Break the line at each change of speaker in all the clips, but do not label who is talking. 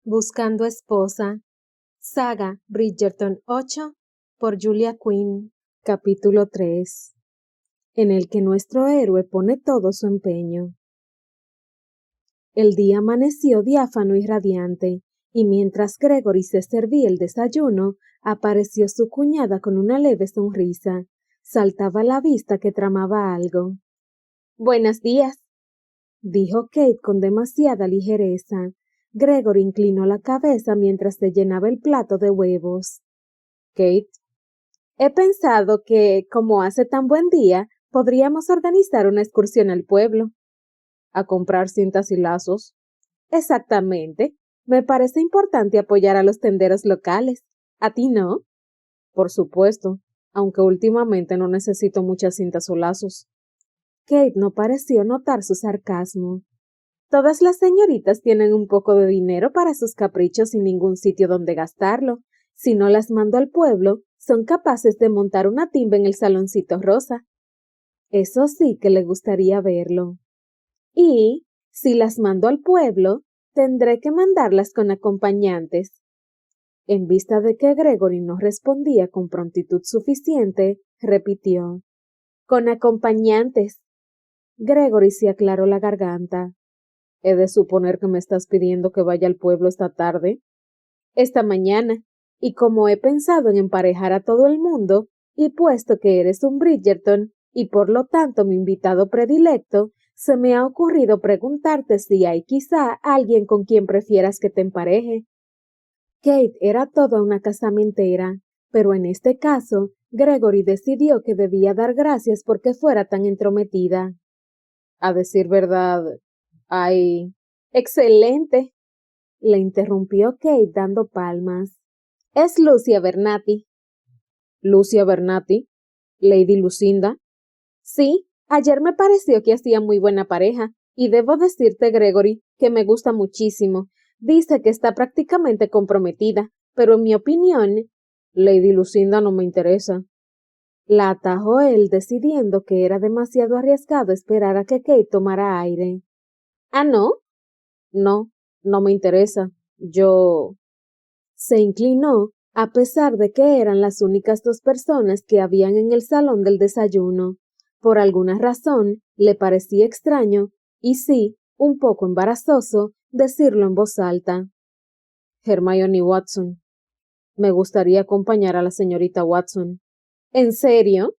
Buscando esposa. Saga Bridgerton 8 por Julia Quinn. Capítulo 3. En el que nuestro héroe pone todo su empeño. El día amaneció diáfano y radiante, y mientras Gregory se servía el desayuno, apareció su cuñada con una leve sonrisa. Saltaba a la vista que tramaba algo. «Buenos días», dijo Kate con demasiada ligereza. Gregory inclinó la cabeza mientras se llenaba el plato de huevos. «Kate, he pensado que, como hace tan buen día, podríamos organizar una excursión al pueblo». «¿A comprar cintas y lazos?» «Exactamente. Me parece importante apoyar a los tenderos locales. ¿A ti no?» «Por supuesto, aunque últimamente no necesito muchas cintas o lazos». Kate no pareció notar su sarcasmo. Todas las señoritas tienen un poco de dinero para sus caprichos sin ningún sitio donde gastarlo. Si no las mando al pueblo, son capaces de montar una timba en el saloncito rosa. Eso sí que le gustaría verlo. Y, si las mando al pueblo, tendré que mandarlas con acompañantes. En vista de que Gregory no respondía con prontitud suficiente, repitió: «Con acompañantes». Gregory se aclaró la garganta. «¿He de suponer que me estás pidiendo que vaya al pueblo esta tarde?» «Esta mañana, y como he pensado en emparejar a todo el mundo, y puesto que eres un Bridgerton, y por lo tanto mi invitado predilecto, se me ha ocurrido preguntarte si hay quizá alguien con quien prefieras que te empareje». Kate era toda una casamentera, pero en este caso, Gregory decidió que debía dar gracias porque fuera tan entrometida. «A decir verdad, hay...» «¡Excelente!», le interrumpió Kate dando palmas. «Es Lucia Bernati». «¿Lucia Bernati? ¿Lady Lucinda?» «Sí, ayer me pareció que hacía muy buena pareja, y debo decirte, Gregory, que me gusta muchísimo. Dice que está prácticamente comprometida, pero en mi opinión...» «Lady Lucinda no me interesa». La atajó él, decidiendo que era demasiado arriesgado esperar a que Kate tomara aire. «¿Ah, no?» «No, no me interesa. Yo...» Se inclinó, a pesar de que eran las únicas dos personas que habían en el salón del desayuno. Por alguna razón, le parecía extraño, y sí, un poco embarazoso, decirlo en voz alta. «Hermione Watson. Me gustaría acompañar a la señorita Watson». «¿En serio?»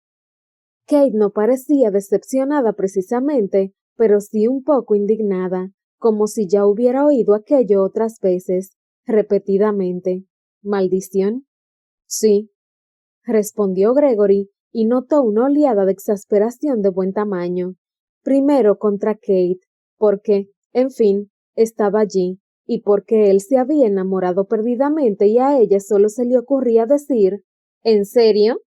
Kate no parecía decepcionada precisamente, pero sí un poco indignada, como si ya hubiera oído aquello otras veces, repetidamente. ¿Maldición? «Sí», respondió Gregory, y notó una oleada de exasperación de buen tamaño. Primero contra Kate, porque, en fin, estaba allí, y porque él se había enamorado perdidamente y a ella solo se le ocurría decir: «¿En serio?».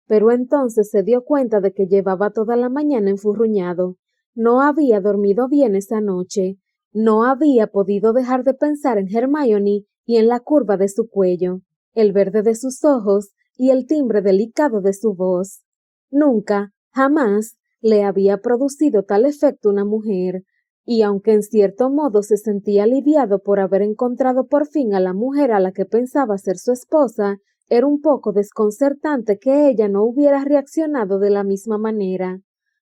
Pero entonces se dio cuenta de que llevaba toda la mañana enfurruñado. No había dormido bien esa noche. No había podido dejar de pensar en Hermione y en la curva de su cuello, el verde de sus ojos y el timbre delicado de su voz. Nunca, jamás, le había producido tal efecto una mujer, y aunque en cierto modo se sentía aliviado por haber encontrado por fin a la mujer a la que pensaba ser su esposa, era un poco desconcertante que ella no hubiera reaccionado de la misma manera.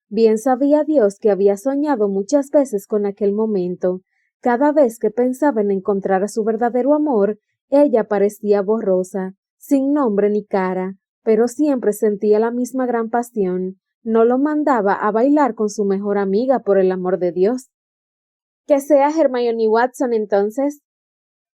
Bien sabía Dios que había soñado muchas veces con aquel momento. Cada vez que pensaba en encontrar a su verdadero amor, ella parecía borrosa, sin nombre ni cara, pero siempre sentía la misma gran pasión. No lo mandaba a bailar con su mejor amiga, por el amor de Dios. «Que sea Hermione Watson entonces»,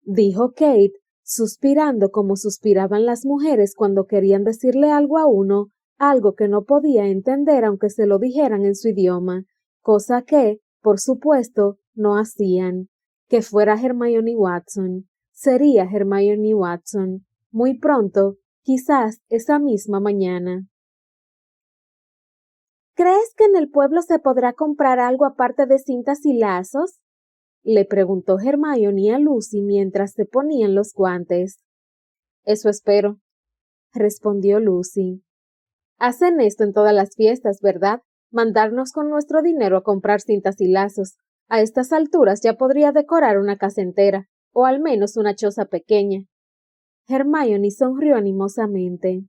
dijo Kate, suspirando como suspiraban las mujeres cuando querían decirle algo a uno, algo que no podía entender aunque se lo dijeran en su idioma, cosa que, por supuesto, no hacían. Que fuera Hermione Watson. Sería Hermione Watson. Muy pronto, quizás esa misma mañana. «¿Crees que en el pueblo se podrá comprar algo aparte de cintas y lazos?», le preguntó Hermione a Lucy mientras se ponían los guantes. «Eso espero», respondió Lucy. «Hacen esto en todas las fiestas, ¿verdad? Mandarnos con nuestro dinero a comprar cintas y lazos. A estas alturas ya podría decorar una casa entera. o al menos una choza pequeña. Hermione sonrió animosamente.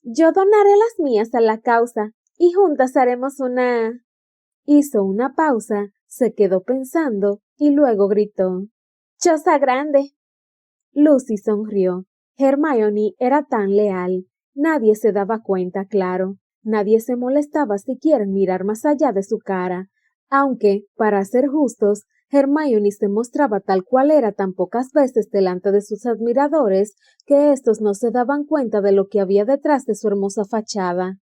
Yo donaré las mías a la causa, y juntas haremos una... Hizo una pausa, se quedó pensando, y luego gritó. ¡Choza grande! Lucy sonrió. Hermione era tan leal. Nadie se daba cuenta, claro. Nadie se molestaba siquiera en mirar más allá de su cara. Aunque, para ser justos, Hermione se mostraba tal cual era tan pocas veces delante de sus admiradores que éstos no se daban cuenta de lo que había detrás de su hermosa fachada.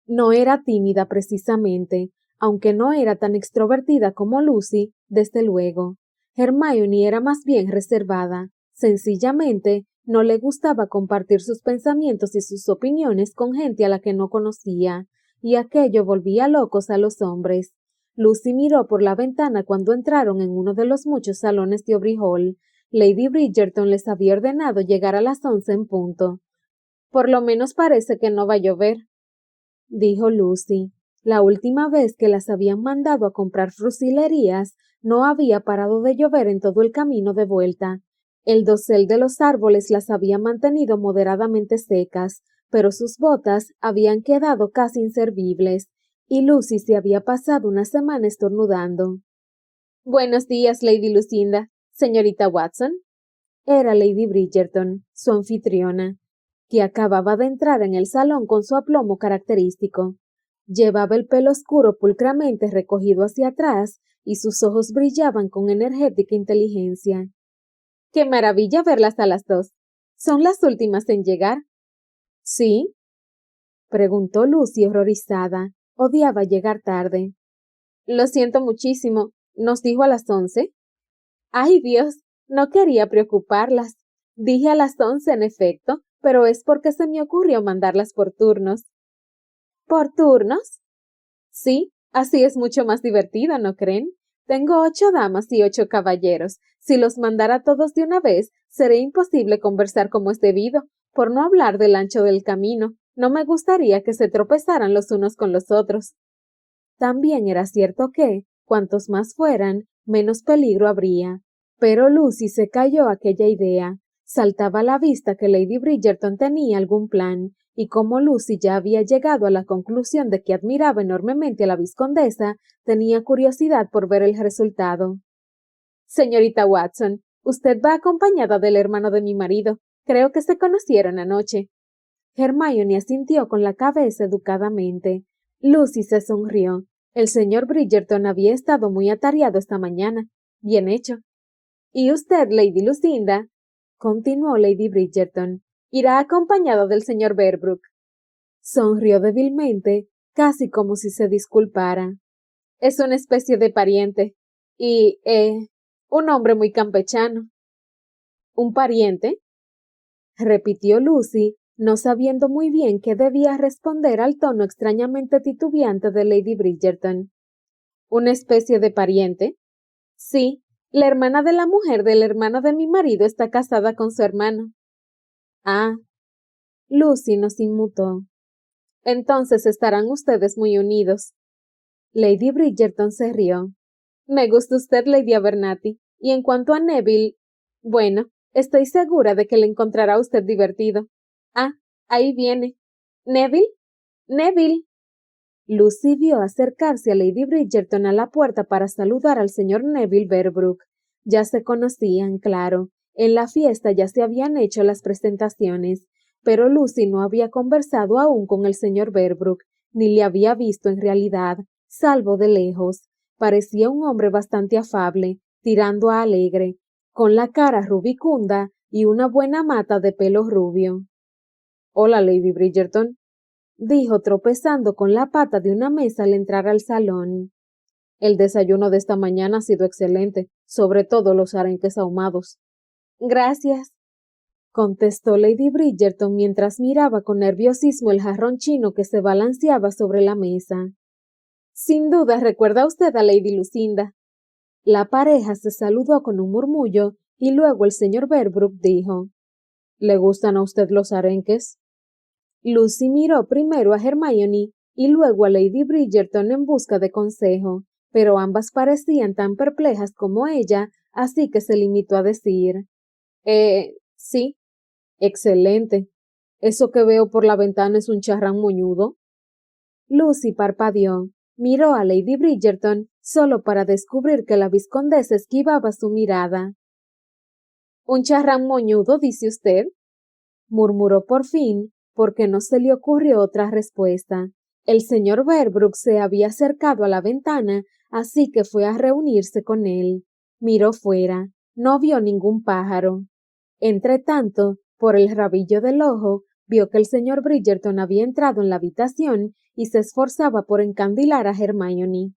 No era tímida precisamente, aunque no era tan extrovertida como Lucy, desde luego. Hermione era más bien reservada. Sencillamente, no le gustaba compartir sus pensamientos y sus opiniones con gente a la que no conocía, y aquello volvía locos a los hombres. Lucy miró por la ventana cuando entraron en uno de los muchos salones de Aubrey Hall. Lady Bridgerton les había ordenado llegar a las 11 en punto. Por lo menos parece que no va a llover, dijo Lucy. La última vez que las habían mandado a comprar frusilerías, no había parado de llover en todo el camino de vuelta. El dosel de los árboles las había mantenido moderadamente secas, pero sus botas habían quedado casi inservibles, y Lucy se había pasado una semana estornudando. Buenos días, Lady Lucinda. Señorita Watson. Era Lady Bridgerton, su anfitriona, que acababa de entrar en el salón con su aplomo característico. Llevaba el pelo oscuro pulcramente recogido hacia atrás y sus ojos brillaban con energética inteligencia. ¡Qué maravilla verlas a las dos! ¿Son las últimas en llegar? ¿Sí? Preguntó Lucy horrorizada. Odiaba llegar tarde. Lo siento muchísimo. ¿Nos dijo a las 11? ¡Ay, Dios! No quería preocuparlas. Dije a las 11 en efecto, pero es porque se me ocurrió mandarlas por turnos. ¿Por turnos? Sí, así es mucho más divertido, ¿no creen? Tengo 8 damas y 8 caballeros. Si los mandara todos de una vez, sería imposible conversar como es debido, por no hablar del ancho del camino. No me gustaría que se tropezaran los unos con los otros. También era cierto que, cuantos más fueran, menos peligro habría. Pero Lucy se calló aquella idea. Saltaba a la vista que Lady Bridgerton tenía algún plan, y como Lucy ya había llegado a la conclusión de que admiraba enormemente a la vizcondesa, tenía curiosidad por ver el resultado. Señorita Watson, usted va acompañada del hermano de mi marido. Creo que se conocieron anoche. Hermione asintió con la cabeza educadamente. Lucy se sonrió. El señor Bridgerton había estado muy atareado esta mañana. Bien hecho. ¿Y usted, Lady Lucinda? Continuó Lady Bridgerton. Irá acompañado del señor Berbrook. Sonrió débilmente, casi como si se disculpara. Es una especie de pariente. Y, un hombre muy campechano. ¿Un pariente? Repitió Lucy, no sabiendo muy bien qué debía responder al tono extrañamente titubeante de Lady Bridgerton. ¿Una especie de pariente? Sí, la hermana de la mujer del hermano de mi marido está casada con su hermano. Ah. Lucy nos inmutó. Entonces estarán ustedes muy unidos. Lady Bridgerton se rió. Me gusta usted, Lady Abernathy, y en cuanto a Neville, bueno, estoy segura de que le encontrará usted divertido. Ah, ahí viene. ¿Neville? ¡Neville! Lucy vio acercarse a Lady Bridgerton a la puerta para saludar al señor Neville Berbrook. Ya se conocían, claro. En la fiesta ya se habían hecho las presentaciones, pero Lucy no había conversado aún con el señor Berbrook, ni le había visto en realidad, salvo de lejos. Parecía un hombre bastante afable, tirando a alegre, con la cara rubicunda y una buena mata de pelo rubio. Hola, Lady Bridgerton, dijo tropezando con la pata de una mesa al entrar al salón. El desayuno de esta mañana ha sido excelente, sobre todo los arenques ahumados. Gracias, contestó Lady Bridgerton mientras miraba con nerviosismo el jarrón chino que se balanceaba sobre la mesa. Sin duda recuerda usted a Lady Lucinda. La pareja se saludó con un murmullo y luego el señor Berbrook dijo: ¿Le gustan a usted los arenques? Lucy miró primero a Hermione y luego a Lady Bridgerton en busca de consejo, pero ambas parecían tan perplejas como ella, así que se limitó a decir: Sí. Excelente. ¿Eso que veo por la ventana es un charrán moñudo? Lucy parpadeó. Miró a Lady Bridgerton solo para descubrir que la vizcondesa esquivaba su mirada. ¿Un charrán moñudo, dice usted? Murmuró por fin, porque no se le ocurrió otra respuesta. El señor Berbrook se había acercado a la ventana, así que fue a reunirse con él. Miró fuera. No vio ningún pájaro. Entretanto, por el rabillo del ojo, vio que el señor Bridgerton había entrado en la habitación y se esforzaba por encandilar a Hermione.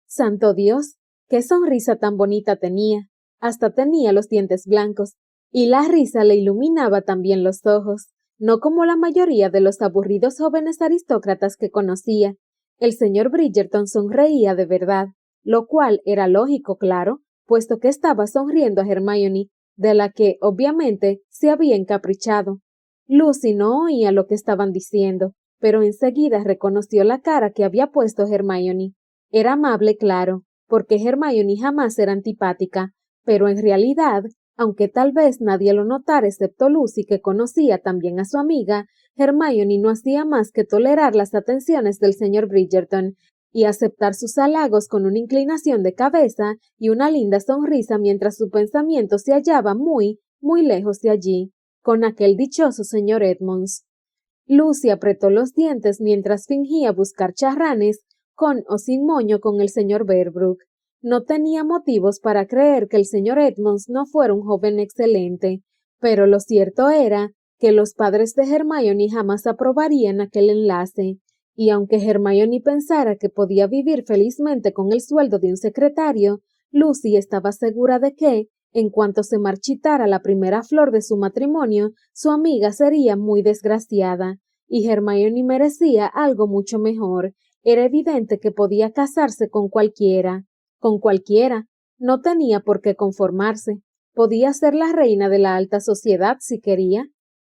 ¡Santo Dios! ¡Qué sonrisa tan bonita tenía! Hasta tenía los dientes blancos, y la risa le iluminaba también los ojos, no como la mayoría de los aburridos jóvenes aristócratas que conocía. El señor Bridgerton sonreía de verdad, lo cual era lógico, claro, puesto que estaba sonriendo a Hermione, de la que, obviamente, se había encaprichado. Lucy no oía lo que estaban diciendo, pero enseguida reconoció la cara que había puesto Hermione. Era amable, claro, porque Hermione jamás era antipática, pero en realidad, aunque tal vez nadie lo notara excepto Lucy, que conocía también a su amiga, Hermione no hacía más que tolerar las atenciones del señor Bridgerton y aceptar sus halagos con una inclinación de cabeza y una linda sonrisa mientras su pensamiento se hallaba muy, muy lejos de allí, con aquel dichoso señor Edmonds. Lucy apretó los dientes mientras fingía buscar charranes, con o sin moño, con el señor Berbrook. No tenía motivos para creer que el señor Edmonds no fuera un joven excelente, pero lo cierto era que los padres de Hermione jamás aprobarían aquel enlace, y aunque Hermione pensara que podía vivir felizmente con el sueldo de un secretario, Lucy estaba segura de que, en cuanto se marchitara la primera flor de su matrimonio, su amiga sería muy desgraciada, y Hermione merecía algo mucho mejor. Era evidente que podía casarse con cualquiera. Con cualquiera. No tenía por qué conformarse. Podía ser la reina de la alta sociedad si quería.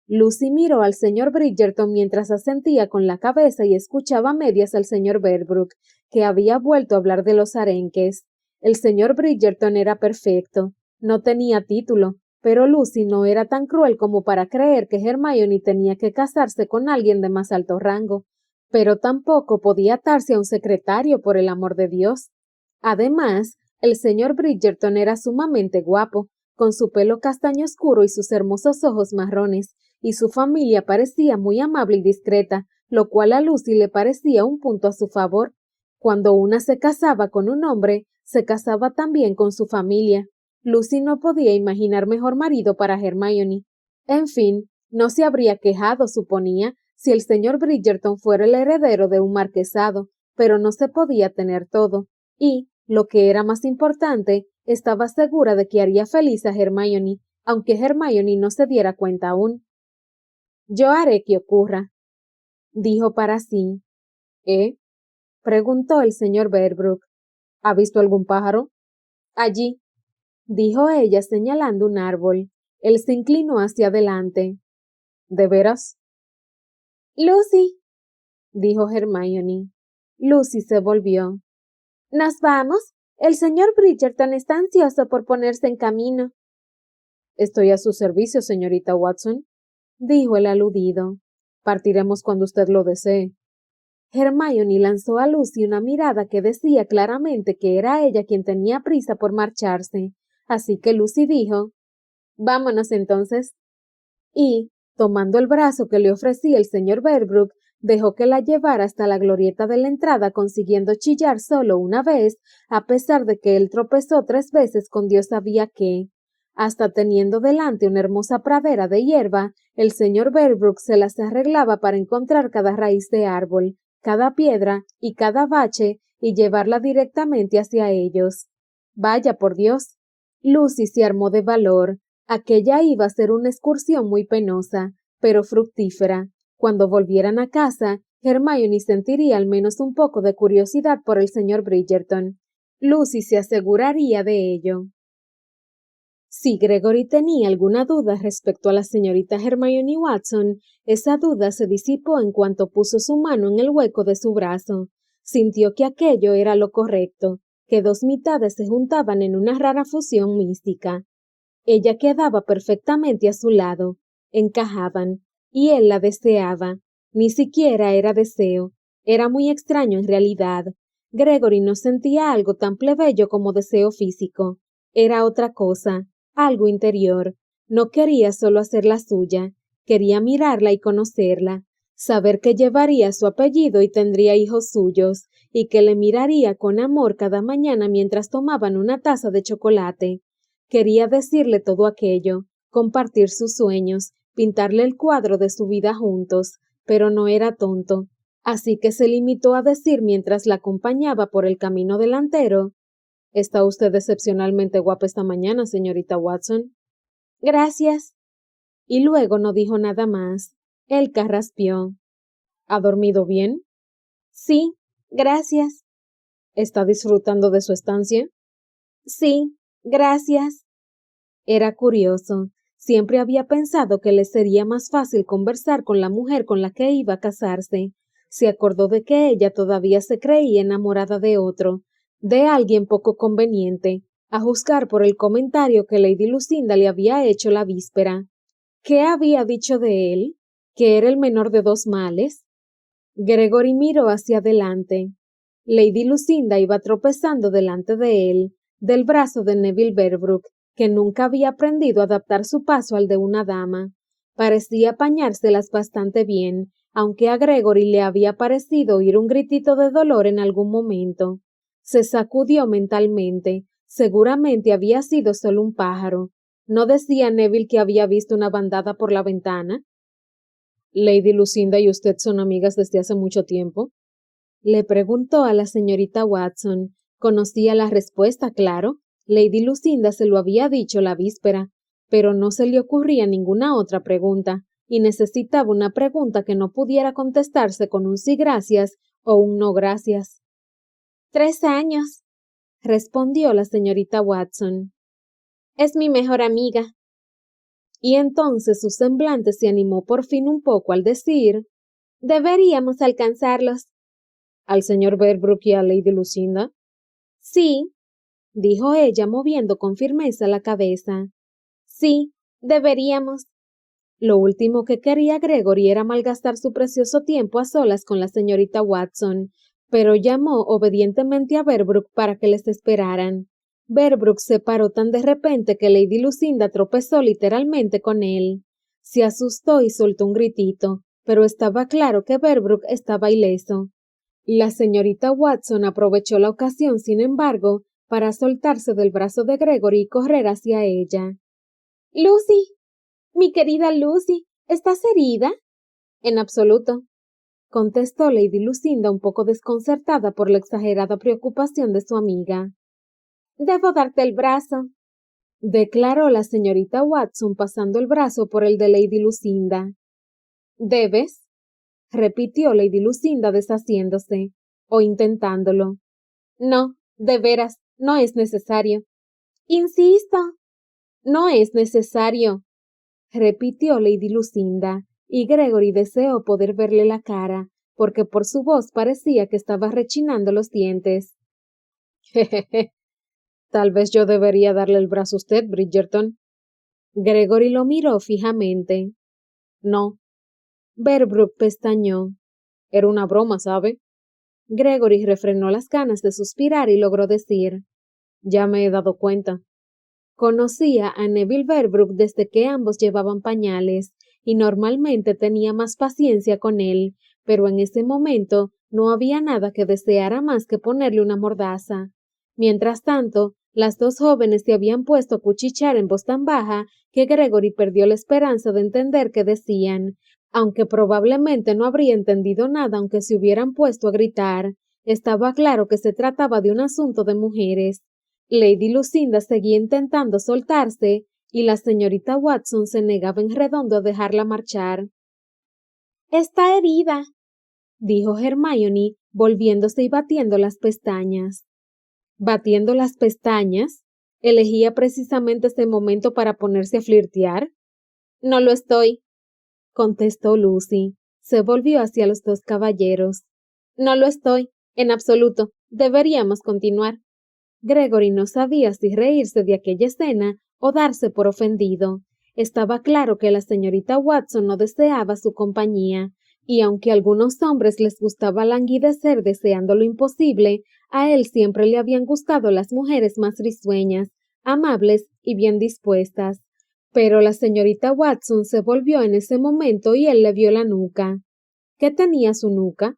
Lucy miró al señor Bridgerton mientras asentía con la cabeza y escuchaba a medias al señor Berbrook, que había vuelto a hablar de los arenques. El señor Bridgerton era perfecto. No tenía título, pero Lucy no era tan cruel como para creer que Hermione tenía que casarse con alguien de más alto rango, pero tampoco podía atarse a un secretario, por el amor de Dios. Además, el señor Bridgerton era sumamente guapo, con su pelo castaño oscuro y sus hermosos ojos marrones, y su familia parecía muy amable y discreta, lo cual a Lucy le parecía un punto a su favor. Cuando una se casaba con un hombre, se casaba también con su familia. Lucy no podía imaginar mejor marido para Hermione. En fin, no se habría quejado, suponía, si el señor Bridgerton fuera el heredero de un marquesado, pero no se podía tener todo, y, lo que era más importante, estaba segura de que haría feliz a Hermione, aunque Hermione no se diera cuenta aún. Yo haré que ocurra, dijo para sí. ¿Eh? Preguntó el señor Berbrook. ¿Ha visto algún pájaro? Allí, dijo ella señalando un árbol. Él se inclinó hacia adelante. ¿De veras? Lucy, dijo Hermione. Lucy se volvió. ¿Nos vamos? El señor Bridgerton está ansioso por ponerse en camino. Estoy a su servicio, señorita Watson, dijo el aludido. Partiremos cuando usted lo desee. Hermione lanzó a Lucy una mirada que decía claramente que era ella quien tenía prisa por marcharse, así que Lucy dijo, «Vámonos entonces». Y, tomando el brazo que le ofrecía el señor Berbrook, dejó que la llevara hasta la glorieta de la entrada, consiguiendo chillar solo una vez, a pesar de que él tropezó 3 veces con Dios sabía qué. Hasta teniendo delante una hermosa pradera de hierba, el señor Berbrook se las arreglaba para encontrar cada raíz de árbol, cada piedra y cada bache y llevarla directamente hacia ellos. Vaya por Dios. Lucy se armó de valor. Aquella iba a ser una excursión muy penosa, pero fructífera. Cuando volvieran a casa, Hermione sentiría al menos un poco de curiosidad por el señor Bridgerton. Lucy se aseguraría de ello. Si Gregory tenía alguna duda respecto a la señorita Hermione Watson, esa duda se disipó en cuanto puso su mano en el hueco de su brazo. Sintió que aquello era lo correcto, que 2 mitades se juntaban en una rara fusión mística. Ella quedaba perfectamente a su lado, encajaban, y él la deseaba. Ni siquiera era deseo, era muy extraño en realidad. Gregory no sentía algo tan plebeyo como deseo físico. Era otra cosa, algo interior. No quería solo hacerla suya, quería mirarla y conocerla, saber que llevaría su apellido y tendría hijos suyos, y que le miraría con amor cada mañana mientras tomaban una taza de chocolate. Quería decirle todo aquello, compartir sus sueños, pintarle el cuadro de su vida juntos, pero no era tonto, así que se limitó a decir mientras la acompañaba por el camino delantero: «Está usted excepcionalmente guapa esta mañana, señorita Watson». «Gracias». Y luego no dijo nada más. Él carraspeó. «¿Ha dormido bien?» «Sí, gracias». «¿Está disfrutando de su estancia?» «Sí, gracias». Era curioso. Siempre había pensado que le sería más fácil conversar con la mujer con la que iba a casarse. Se acordó de que ella todavía se creía enamorada de otro, de alguien poco conveniente, a juzgar por el comentario que Lady Lucinda le había hecho la víspera. ¿Qué había dicho de él? ¿Que era el menor de dos males? Gregory miró hacia adelante. Lady Lucinda iba tropezando delante de él, del brazo de Neville Berbrook, que nunca había aprendido a adaptar su paso al de una dama. Parecía apañárselas bastante bien, aunque a Gregory le había parecido oír un gritito de dolor en algún momento. Se sacudió mentalmente. Seguramente había sido solo un pájaro. ¿No decía Neville que había visto una bandada por la ventana? ¿Lady Lucinda y usted son amigas desde hace mucho tiempo?», le preguntó a la señorita Watson. Conocía la respuesta, claro. Lady Lucinda se lo había dicho la víspera, pero no se le ocurría ninguna otra pregunta, y necesitaba una pregunta que no pudiera contestarse con un sí gracias o un no gracias. «3 años», respondió la señorita Watson. «Es mi mejor amiga». Y entonces su semblante se animó por fin un poco al decir: «Deberíamos alcanzarlos». «¿Al señor Berbrook y a Lady Lucinda?» «Sí», dijo ella moviendo con firmeza la cabeza. «Sí, deberíamos». Lo último que quería Gregory era malgastar su precioso tiempo a solas con la señorita Watson, pero llamó obedientemente a Berbrook para que les esperaran. Berbrook se paró tan de repente que Lady Lucinda tropezó literalmente con él. Se asustó y soltó un gritito, pero estaba claro que Berbrook estaba ileso. La señorita Watson aprovechó la ocasión, sin embargo, para soltarse del brazo de Gregory y correr hacia ella. «Lucy, mi querida Lucy, ¿estás herida?» «En absoluto», contestó Lady Lucinda un poco desconcertada por la exagerada preocupación de su amiga. «Debo darte el brazo», declaró la señorita Watson pasando el brazo por el de Lady Lucinda. «¿Debes?», repitió Lady Lucinda deshaciéndose, o intentándolo. «No, de veras, no es necesario». «Insisto». «No es necesario», repitió Lady Lucinda, y Gregory deseó poder verle la cara, porque por su voz parecía que estaba rechinando los dientes. «Jejeje. Tal vez yo debería darle el brazo a usted, Bridgerton». Gregory lo miró fijamente. «No». Berbrook pestañeó. «Era una broma, ¿sabe?» Gregory refrenó las ganas de suspirar y logró decir: «Ya me he dado cuenta». Conocía a Neville Berbrook desde que ambos llevaban pañales, y normalmente tenía más paciencia con él, pero en ese momento no había nada que deseara más que ponerle una mordaza. Mientras tanto, las dos jóvenes se habían puesto a cuchichear en voz tan baja que Gregory perdió la esperanza de entender qué decían, aunque probablemente no habría entendido nada aunque se hubieran puesto a gritar. Estaba claro que se trataba de un asunto de mujeres. Lady Lucinda seguía intentando soltarse, y la señorita Watson se negaba en redondo a dejarla marchar. «Está herida», dijo Hermione, volviéndose y batiendo las pestañas. ¿Batiendo las pestañas? ¿Elegía precisamente ese momento para ponerse a flirtear? «No lo estoy», contestó Lucy. Se volvió hacia los dos caballeros. «No lo estoy, en absoluto. Deberíamos continuar». Gregory no sabía si reírse de aquella escena o darse por ofendido. Estaba claro que la señorita Watson no deseaba su compañía, y aunque a algunos hombres les gustaba languidecer deseando lo imposible, a él siempre le habían gustado las mujeres más risueñas, amables y bien dispuestas. Pero la señorita Watson se volvió en ese momento y él le vio la nuca. ¿Qué tenía su nuca?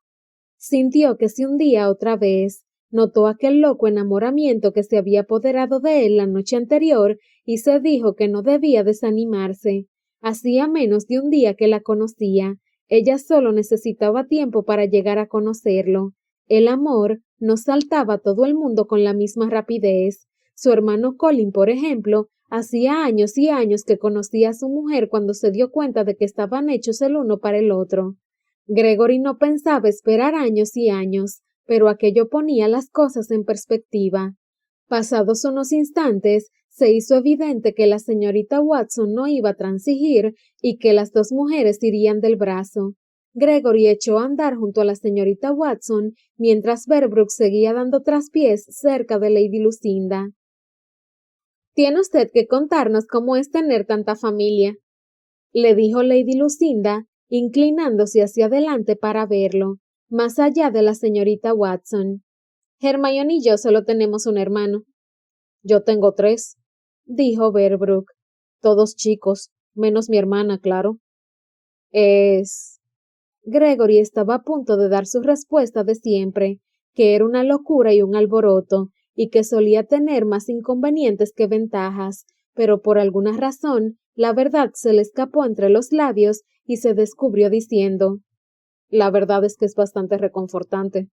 Sintió que se hundía otra vez. Notó aquel loco enamoramiento que se había apoderado de él la noche anterior y se dijo que no debía desanimarse. Hacía menos de un día que la conocía. Ella solo necesitaba tiempo para llegar a conocerlo. El amor no saltaba a todo el mundo con la misma rapidez. Su hermano Colin, por ejemplo, hacía años y años que conocía a su mujer cuando se dio cuenta de que estaban hechos el uno para el otro. Gregory no pensaba esperar años y años, pero aquello ponía las cosas en perspectiva. Pasados unos instantes, se hizo evidente que la señorita Watson no iba a transigir y que las dos mujeres irían del brazo. Gregory echó a andar junto a la señorita Watson, mientras Berbrook seguía dando traspiés cerca de Lady Lucinda. «Tiene usted que contarnos cómo es tener tanta familia», le dijo Lady Lucinda, inclinándose hacia adelante para verlo, más allá de la señorita Watson. «Hermione y yo solo tenemos un hermano». «Yo tengo 3», dijo Berbrook. «Todos chicos, menos mi hermana, claro». «Es...». Gregory estaba a punto de dar su respuesta de siempre, que era una locura y un alboroto, y que solía tener más inconvenientes que ventajas, pero por alguna razón la verdad se le escapó entre los labios y se descubrió diciendo: «La verdad es que es bastante reconfortante».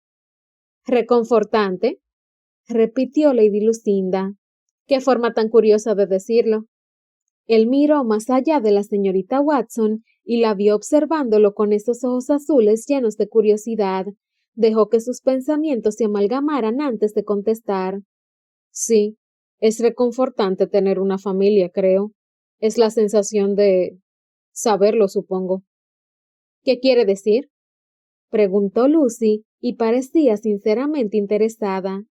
«¿Reconfortante?», repitió Lady Lucinda. «Qué forma tan curiosa de decirlo». Él miró más allá de la señorita Watson y la vio observándolo con esos ojos azules llenos de curiosidad. Dejó que sus pensamientos se amalgamaran antes de contestar. «Sí, es reconfortante tener una familia, creo. Es la sensación de saberlo, supongo». «¿Qué quiere decir?», preguntó Lucy, y parecía sinceramente interesada.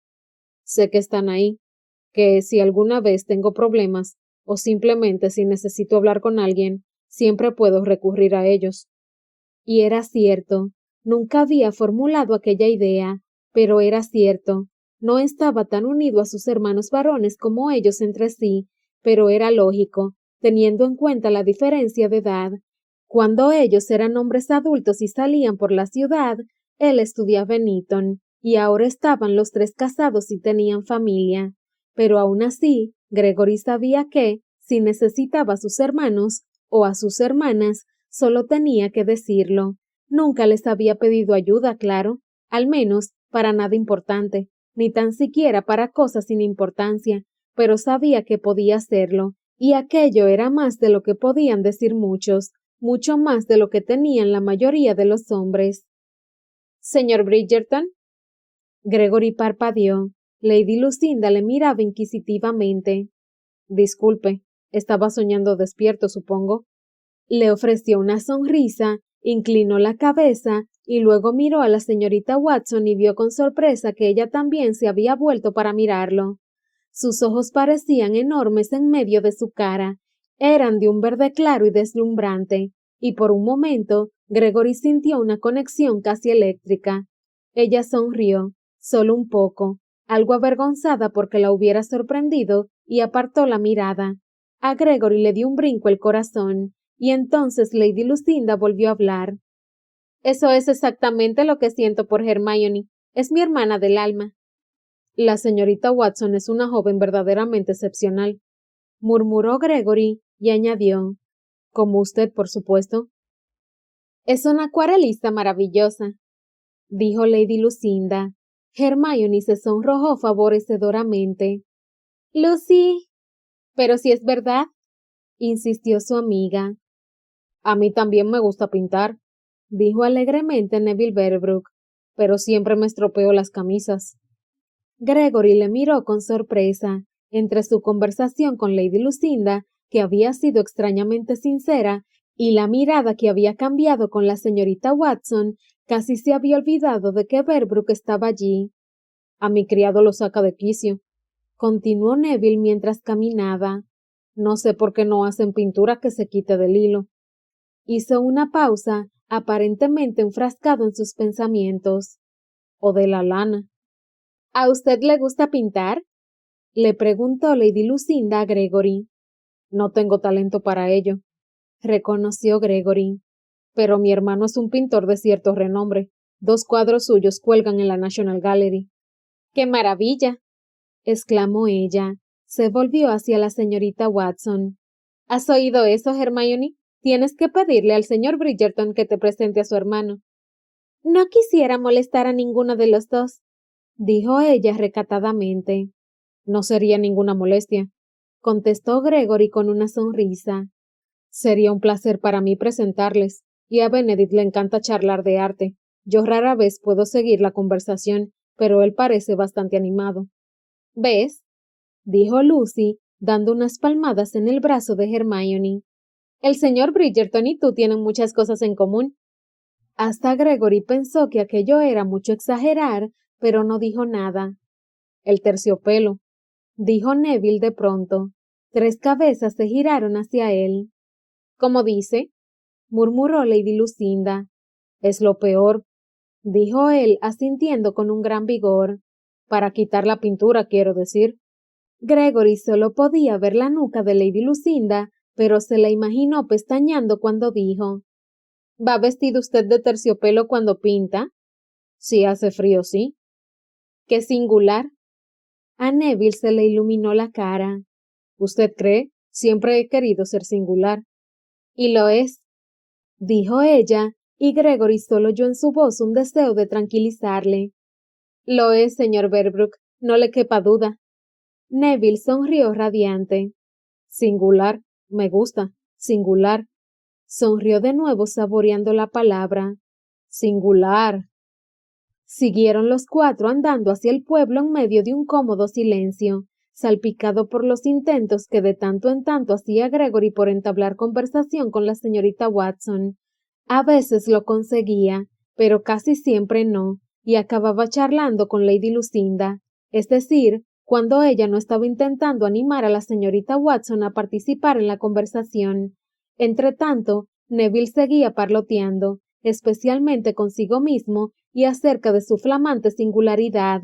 «Sé que están ahí, que si alguna vez tengo problemas, o simplemente si necesito hablar con alguien, siempre puedo recurrir a ellos». Y era cierto. Nunca había formulado aquella idea, pero era cierto. No estaba tan unido a sus hermanos varones como ellos entre sí, pero era lógico, teniendo en cuenta la diferencia de edad. Cuando ellos eran hombres adultos y salían por la ciudad, él estudiaba en Eton, y ahora estaban los 3 casados y tenían familia. Pero aún así, Gregory sabía que, si necesitaba a sus hermanos, o a sus hermanas, solo tenía que decirlo. Nunca les había pedido ayuda, claro, al menos para nada importante, ni tan siquiera para cosas sin importancia, pero sabía que podía hacerlo, y aquello era más de lo que podían decir muchos, mucho más de lo que tenían la mayoría de los hombres. «¿Señor Bridgerton?». Gregory parpadeó. Lady Lucinda le miraba inquisitivamente. «Disculpe, estaba soñando despierto, supongo». Le ofreció una sonrisa, inclinó la cabeza y luego miró a la señorita Watson y vio con sorpresa que ella también se había vuelto para mirarlo. Sus ojos parecían enormes en medio de su cara, eran de un verde claro y deslumbrante, y por un momento Gregory sintió una conexión casi eléctrica. Ella sonrió, solo un poco, algo avergonzada porque la hubiera sorprendido, y apartó la mirada. A Gregory le dio un brinco el corazón. Y entonces Lady Lucinda volvió a hablar. «Eso es exactamente lo que siento por Hermione. Es mi hermana del alma». «La señorita Watson es una joven verdaderamente excepcional», murmuró Gregory y añadió. «Como usted, por supuesto». «Es una acuarelista maravillosa», dijo Lady Lucinda. Hermione se sonrojó favorecedoramente. «Lucy». «Pero si es verdad», insistió su amiga. «A mí también me gusta pintar», dijo alegremente Neville Berbrook, «pero siempre me estropeo las camisas». Gregory le miró con sorpresa. Entre su conversación con Lady Lucinda, que había sido extrañamente sincera, y la mirada que había cambiado con la señorita Watson, casi se había olvidado de que Berbrook estaba allí. «A mi criado lo saca de quicio», continuó Neville mientras caminaba. No sé por qué no hacen pintura que se quite del hilo. Hizo una pausa, aparentemente enfrascado en sus pensamientos. O de la lana. ¿A usted le gusta pintar? Le preguntó Lady Lucinda a Gregory. No tengo talento para ello, reconoció Gregory. Pero mi hermano es un pintor de cierto renombre. 2 cuadros suyos cuelgan en la National Gallery. ¡Qué maravilla! Exclamó ella. Se volvió hacia la señorita Watson. ¿Has oído eso, Hermione? Tienes que pedirle al señor Bridgerton que te presente a su hermano. No quisiera molestar a ninguno de los dos, dijo ella recatadamente. No sería ninguna molestia, contestó Gregory con una sonrisa. Sería un placer para mí presentarles, y a Benedict le encanta charlar de arte. Yo rara vez puedo seguir la conversación, pero él parece bastante animado. ¿Ves? Dijo Lucy, dando unas palmadas en el brazo de Hermione. El señor Bridgerton y tú tienen muchas cosas en común. Hasta Gregory pensó que aquello era mucho exagerar, pero no dijo nada. El terciopelo, dijo Neville de pronto. 3 cabezas se giraron hacia él. ¿Cómo dice? Murmuró Lady Lucinda. Es lo peor, dijo él, asintiendo con un gran vigor. Para quitar la pintura, quiero decir. Gregory solo podía ver la nuca de Lady Lucinda, pero se la imaginó pestañeando cuando dijo: ¿Va vestido usted de terciopelo cuando pinta? Si hace frío, sí. ¡Qué singular! A Neville se le iluminó la cara. ¿Usted cree? Siempre he querido ser singular. Y lo es, dijo ella, y Gregory solo oyó en su voz un deseo de tranquilizarle. Lo es, señor Berbrook, no le quepa duda. Neville sonrió radiante. Singular, me gusta, singular. Sonrió de nuevo saboreando la palabra. Singular. Siguieron los 4 andando hacia el pueblo en medio de un cómodo silencio, salpicado por los intentos que de tanto en tanto hacía Gregory por entablar conversación con la señorita Watson. A veces lo conseguía, pero casi siempre no, y acababa charlando con Lady Lucinda, es decir, cuando ella no estaba intentando animar a la señorita Watson a participar en la conversación. Entretanto, Neville seguía parloteando, especialmente consigo mismo y acerca de su flamante singularidad.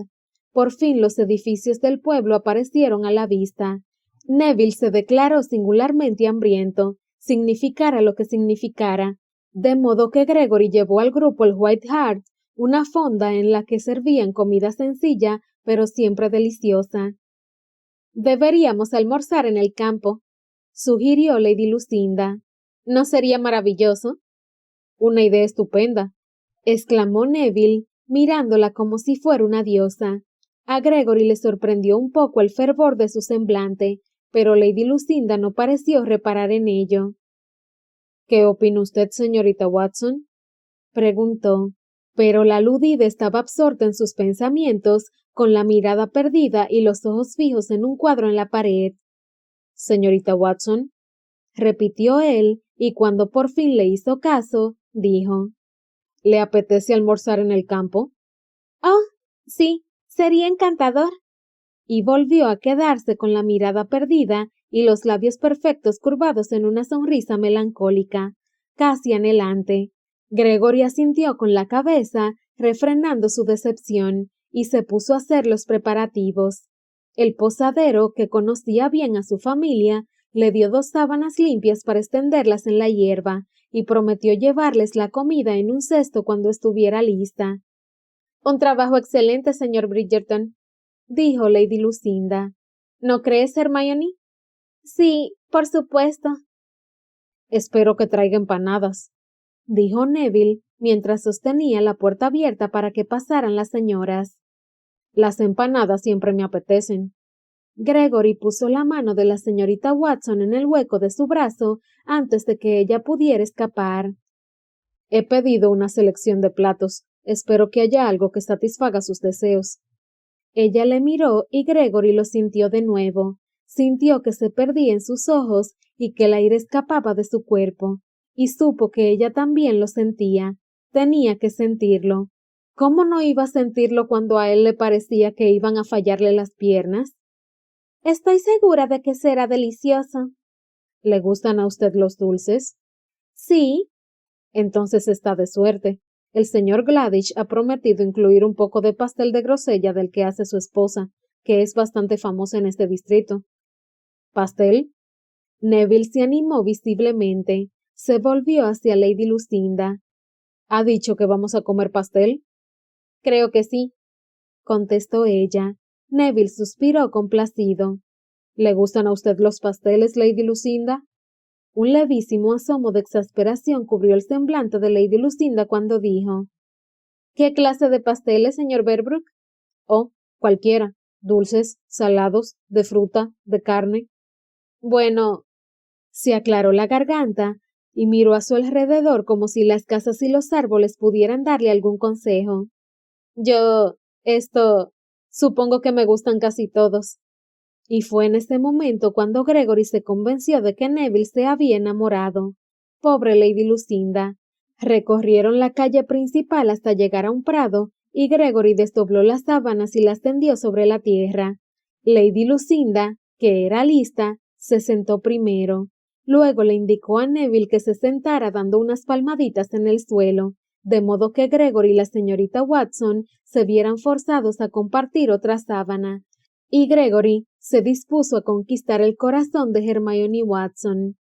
Por fin los edificios del pueblo aparecieron a la vista. Neville se declaró singularmente hambriento, significara lo que significara, de modo que Gregory llevó al grupo el White Hart, una fonda en la que servían comida sencilla, pero siempre deliciosa. Deberíamos almorzar en el campo, sugirió Lady Lucinda. ¿No sería maravilloso? Una idea estupenda, exclamó Neville, mirándola como si fuera una diosa. A Gregory le sorprendió un poco el fervor de su semblante, pero Lady Lucinda no pareció reparar en ello. ¿Qué opina usted, señorita Watson? Preguntó, pero la aludida estaba absorta en sus pensamientos, con la mirada perdida y los ojos fijos en un cuadro en la pared. Señorita Watson, repitió él, y cuando por fin le hizo caso, dijo: ¿Le apetece almorzar en el campo? Oh, sí, sería encantador. Y volvió a quedarse con la mirada perdida y los labios perfectos curvados en una sonrisa melancólica, casi anhelante. Gregory asintió con la cabeza, refrenando su decepción, y se puso a hacer los preparativos. El posadero, que conocía bien a su familia, le dio 2 sábanas limpias para extenderlas en la hierba, y prometió llevarles la comida en un cesto cuando estuviera lista. Un trabajo excelente, señor Bridgerton, dijo Lady Lucinda. ¿No crees, Hermione? Sí, por supuesto. Espero que traiga empanadas, dijo Neville, mientras sostenía la puerta abierta para que pasaran las señoras. Las empanadas siempre me apetecen. Gregory puso la mano de la señorita Watson en el hueco de su brazo antes de que ella pudiera escapar. He pedido una selección de platos. Espero que haya algo que satisfaga sus deseos. Ella le miró y Gregory lo sintió de nuevo. Sintió que se perdía en sus ojos y que el aire escapaba de su cuerpo. Y supo que ella también lo sentía. Tenía que sentirlo. ¿Cómo no iba a sentirlo cuando a él le parecía que iban a fallarle las piernas? Estoy segura de que será delicioso, ¿Le gustan a usted los dulces? Sí. Entonces está de suerte. El señor Gladish ha prometido incluir un poco de pastel de grosella del que hace su esposa, que es bastante famoso en este distrito. ¿Pastel? Neville se animó visiblemente. Se volvió hacia Lady Lucinda. ¿Ha dicho que vamos a comer pastel? Creo que sí, contestó ella. Neville suspiró complacido. ¿Le gustan a usted los pasteles, Lady Lucinda? Un levísimo asomo de exasperación cubrió el semblante de Lady Lucinda cuando dijo: ¿Qué clase de pasteles, señor Berbrook? Oh, cualquiera. Dulces, salados, de fruta, de carne. Bueno, se aclaró la garganta y miró a su alrededor como si las casas y los árboles pudieran darle algún consejo. Supongo que me gustan casi todos. Y fue en ese momento cuando Gregory se convenció de que Neville se había enamorado. Pobre Lady Lucinda. Recorrieron la calle principal hasta llegar a un prado, y Gregory desdobló las sábanas y las tendió sobre la tierra. Lady Lucinda, que era lista, se sentó primero. Luego le indicó a Neville que se sentara dando unas palmaditas en el suelo, de modo que Gregory y la señorita Watson se vieran forzados a compartir otra sábana. Y Gregory se dispuso a conquistar el corazón de Hermione Watson.